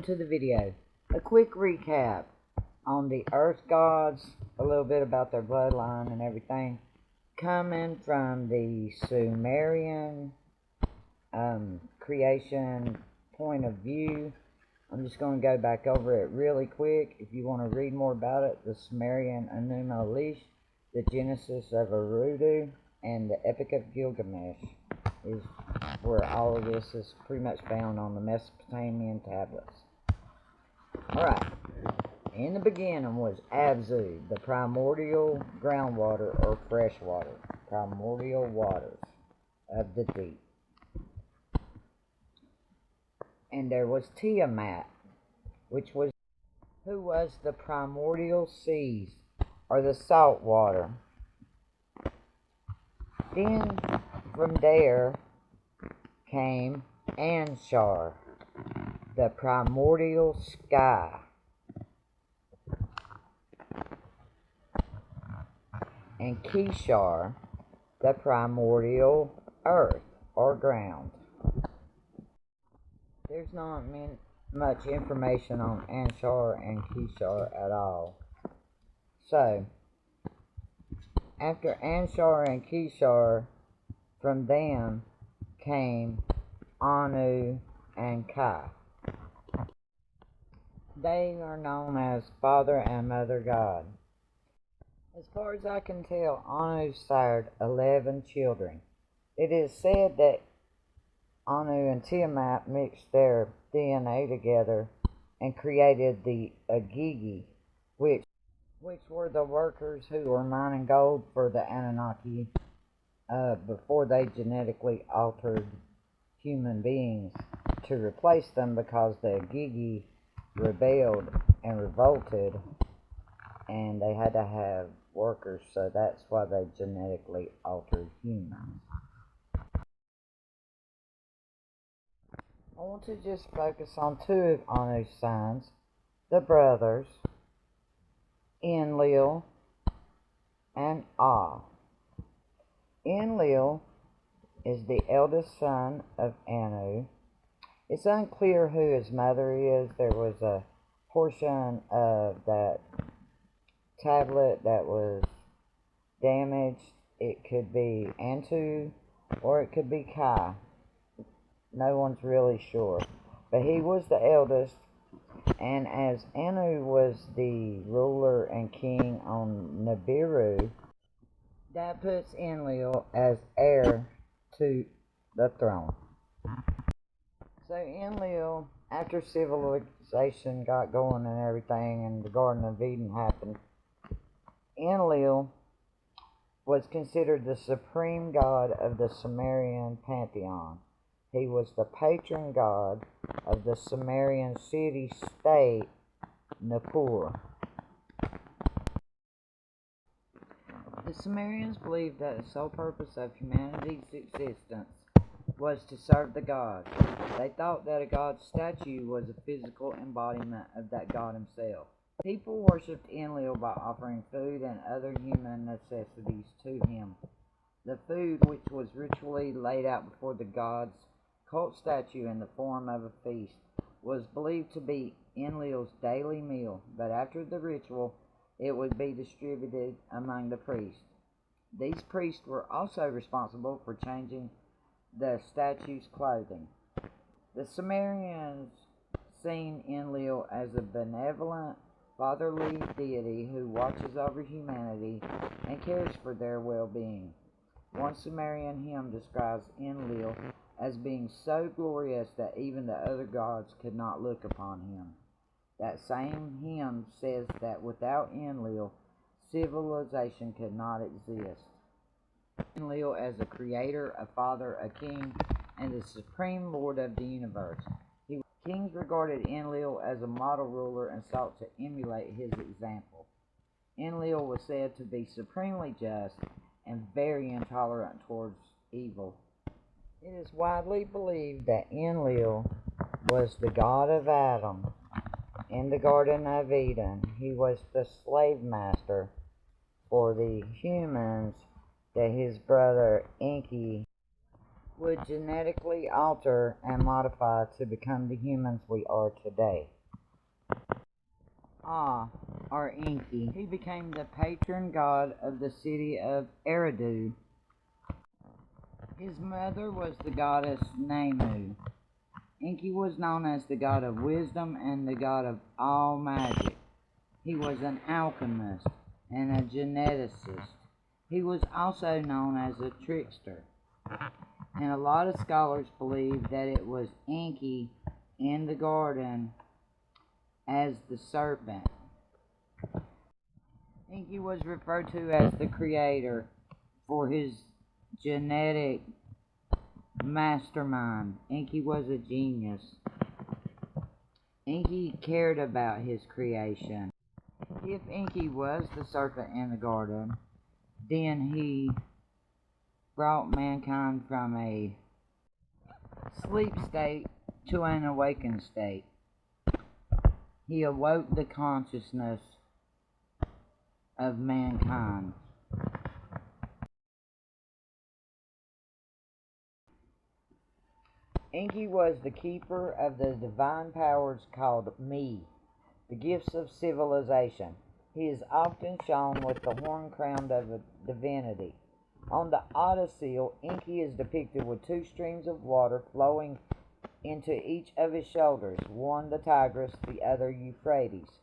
To the video. A quick recap on the Earth gods, a little bit about their bloodline and everything. Coming from the Sumerian creation point of view, I'm just going to go back over it really quick. If you want to read more about it, the Sumerian Anunnaki, the Genesis of Eridu, and the Epic of Gilgamesh is where all of this is pretty much found on the Mesopotamian tablets. Alright, in the beginning was Abzu, the primordial groundwater or fresh water, primordial waters of the deep. And there was Tiamat, who was the primordial seas, or the salt water. Then from there came Anshar, the primordial sky. And Kishar, the primordial earth or ground. There's not much information on Anshar and Kishar at all. So, after Anshar and Kishar, from them came Anu and Ka. They are known as Father and Mother God. As far as I can tell, Anu sired 11 children. It is said that Anu and Tiamat mixed their DNA together and created the Agigi, which were the workers who were mining gold for the Anunnaki before they genetically altered human beings to replace them, because the Agigi rebelled and revolted and they had to have workers, so that's why they genetically altered humans. I want to just focus on two of Anu's sons, the brothers, Enlil and Ah. Enlil is the eldest son of Anu. It's unclear who his mother is. There was a portion of that tablet that was damaged. It could be Antu or it could be Kai. No one's really sure. But he was the eldest, and as Anu was the ruler and king on Nibiru, that puts Enlil as heir to the throne. So Enlil, after civilization got going and everything, and the Garden of Eden happened, Enlil was considered the supreme god of the Sumerian pantheon. He was the patron god of the Sumerian city-state Nippur. The Sumerians believed that the sole purpose of humanity's existence was to serve the gods. They thought that a god's statue was a physical embodiment of that god himself. People worshipped Enlil by offering food and other human necessities to him. The food, which was ritually laid out before the god's cult statue in the form of a feast, was believed to be Enlil's daily meal, but after the ritual, it would be distributed among the priests. These priests were also responsible for changing the statue's clothing. The Sumerians seen Enlil as a benevolent, fatherly deity who watches over humanity and cares for their well-being. One Sumerian hymn describes Enlil as being so glorious that even the other gods could not look upon him. That same hymn says that without Enlil, civilization could not exist. Enlil as a creator, a father, a king, and the supreme lord of the universe. Kings regarded Enlil as a model ruler and sought to emulate his example. Enlil was said to be supremely just and very intolerant towards evil. It is widely believed that Enlil was the god of Adam in the Garden of Eden. He was the slave master for the humans that his brother Enki would genetically alter and modify to become the humans we are today. Or Enki, he became the patron god of the city of Eridu. His mother was the goddess Namu. Enki was known as the god of wisdom and the god of all magic. He was an alchemist and a geneticist. He was also known as a trickster. And a lot of scholars believe that it was Enki in the garden as the serpent. Enki was referred to as the creator for his genetic mastermind. Enki was a genius. Enki cared about his creation. If Enki was the serpent in the garden, then he brought mankind from a sleep state to an awakened state. He awoke the consciousness of mankind. Enki was the keeper of the divine powers called Me, the gifts of civilization. He is often shown with the horn crown of a divinity. On the Odyssey, Enki is depicted with two streams of water flowing into each of his shoulders, one the Tigris, the other Euphrates.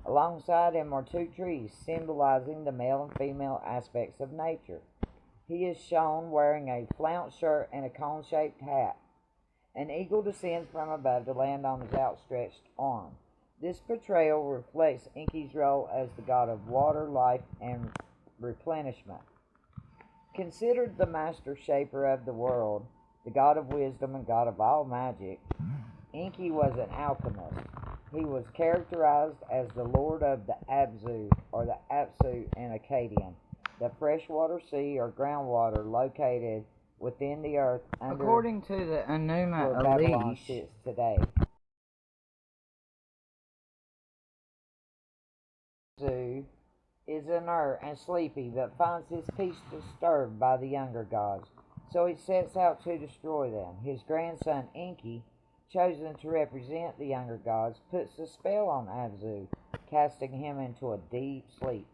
Alongside him are two trees, symbolizing the male and female aspects of nature. He is shown wearing a flounce shirt and a cone-shaped hat. An eagle descends from above to land on his outstretched arm. This portrayal reflects Enki's role as the god of water, life, and replenishment. Considered the master shaper of the world, the god of wisdom and god of all magic, Enki was an alchemist. He was characterized as the lord of the Abzu, or the Apsu in Akkadian, the freshwater sea or groundwater located within the earth under According to the where Babylon Anunnaki sits today. Abzu is inert and sleepy, but finds his peace disturbed by the younger gods, so he sets out to destroy them. His grandson Enki, chosen to represent the younger gods, puts a spell on Abzu, casting him into a deep sleep,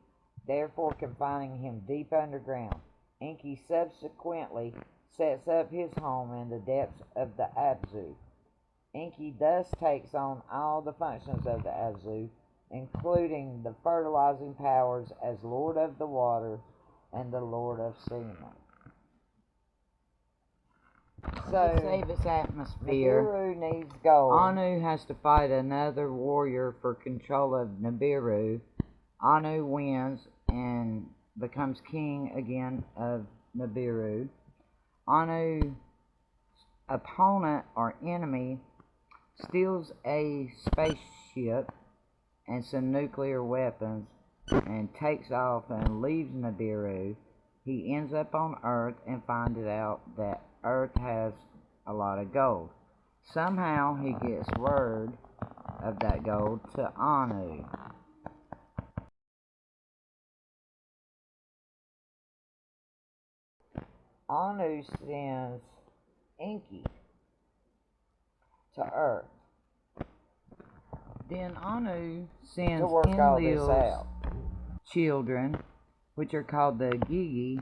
therefore confining him deep underground. Enki subsequently sets up his home in the depths of the Abzu. Enki thus takes on all the functions of the Abzu, including the fertilizing powers as Lord of the Water and the Lord of Semen. So, to save its atmosphere, Nibiru needs gold. Anu has to fight another warrior for control of Nibiru. Anu wins and becomes king again of Nibiru. Anu's opponent or enemy steals a spaceship and some nuclear weapons and takes off and leaves Nibiru. He ends up on Earth and finds out that Earth has a lot of gold. Somehow he gets word of that gold to Anu. Anu sends Enki to Earth Then Anu sends to work all this Enlil's out. children, which are called the Gigi,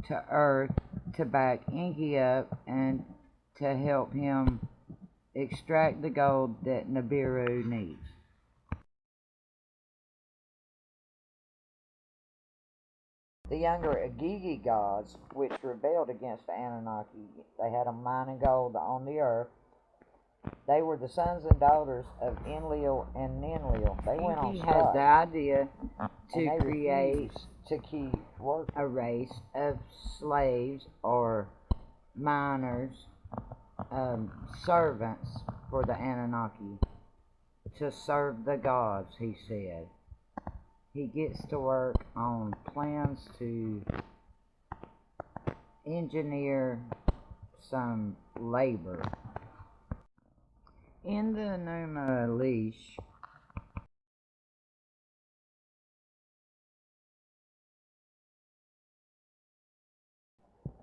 to Earth to back Enki up and to help him extract the gold that Nibiru needs. The younger Agigi gods, which rebelled against the Anunnaki, they had a mining gold on the earth. They were the sons and daughters of Enlil and Ninlil. They went on Enki strike. has the idea and to they create refused to keep working. a race of slaves or miners, servants for the Anunnaki to serve the gods, he said. He gets to work on plans to engineer some labor. In the Numa leash,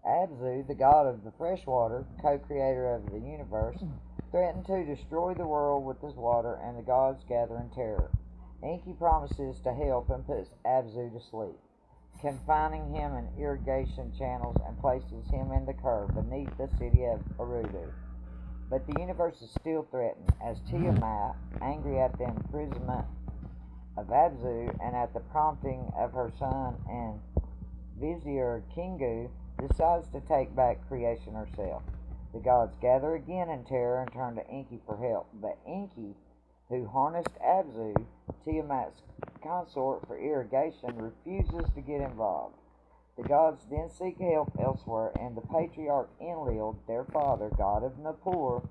Abzu, the god of the freshwater, co-creator of the universe, threatened to destroy the world with his water, and the gods gather in terror. Enki promises to help and puts Abzu to sleep, confining him in irrigation channels and places him in the curve beneath the city of Eridu. But the universe is still threatened, as Tiamat, angry at the imprisonment of Abzu and at the prompting of her son and vizier Kingu, decides to take back creation herself. The gods gather again in terror and turn to Enki for help, but Enki, who harnessed Abzu, Tiamat's consort, for irrigation, refuses to get involved. The gods then seek help elsewhere, and the patriarch Enlil, their father, god of Nippur,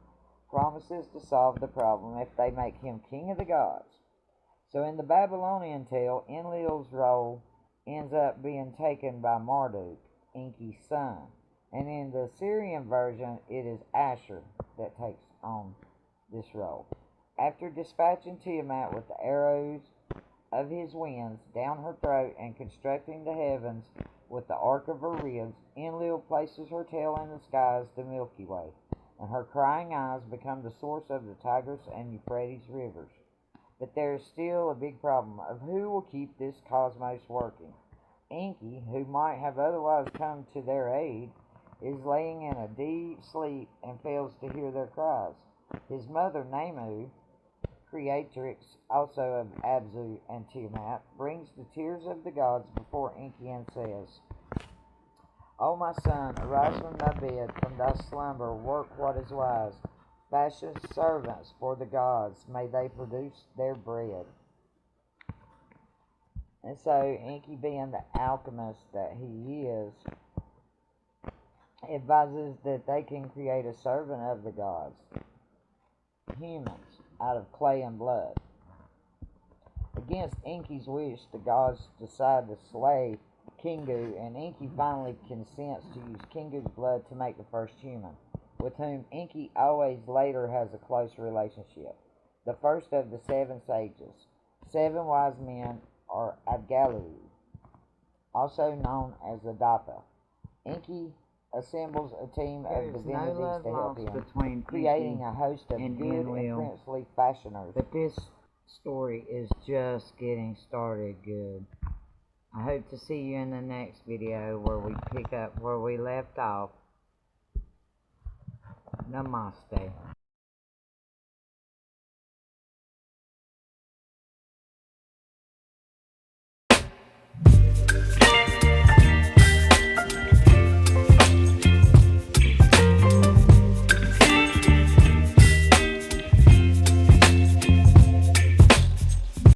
promises to solve the problem if they make him king of the gods. So in the Babylonian tale, Enlil's role ends up being taken by Marduk, Enki's son, and in the Syrian version, it is Asher that takes on this role. After dispatching Tiamat with the arrows of his winds down her throat and constructing the heavens with the arc of her ribs, Enlil places her tail in the sky as the Milky Way, and her crying eyes become the source of the Tigris and Euphrates rivers. But there is still a big problem of who will keep this cosmos working. Enki, who might have otherwise come to their aid, is laying in a deep sleep and fails to hear their cries. His mother, Namu, creatrix also of Abzu and Tiamat, brings the tears of the gods before Enki and says, O my son, arise from thy bed, from thy slumber, work what is wise. Fashion servants for the gods, may they produce their bread. And so Enki, being the alchemist that he is, advises that they can create a servant of the gods, humans, out of clay and blood. Against Enki's wish, the gods decide to slay Kingu, and Enki finally consents to use Kingu's blood to make the first human, with whom Enki always later has a close relationship. The first of the 7 sages. 7 wise men are Abgalu, also known as the Dapa. Enki assembles a team of divinities to help him, creating a host of good and princely fashioners. But this story is just getting started good. I hope to see you in the next video where we pick up where we left off. Namaste.